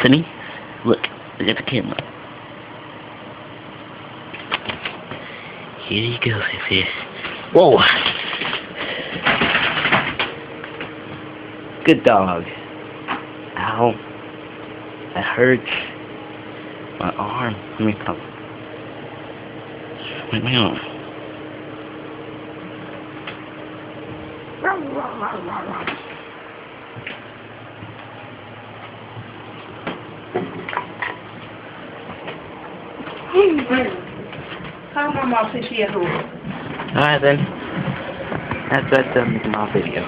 Sunny, look at the camera. Here you go, Fifi. Whoa! Good dog. Ow. That hurts. My arm. Let me come. Wait, my arm. How my mom said she at home? Alright then. That's my video.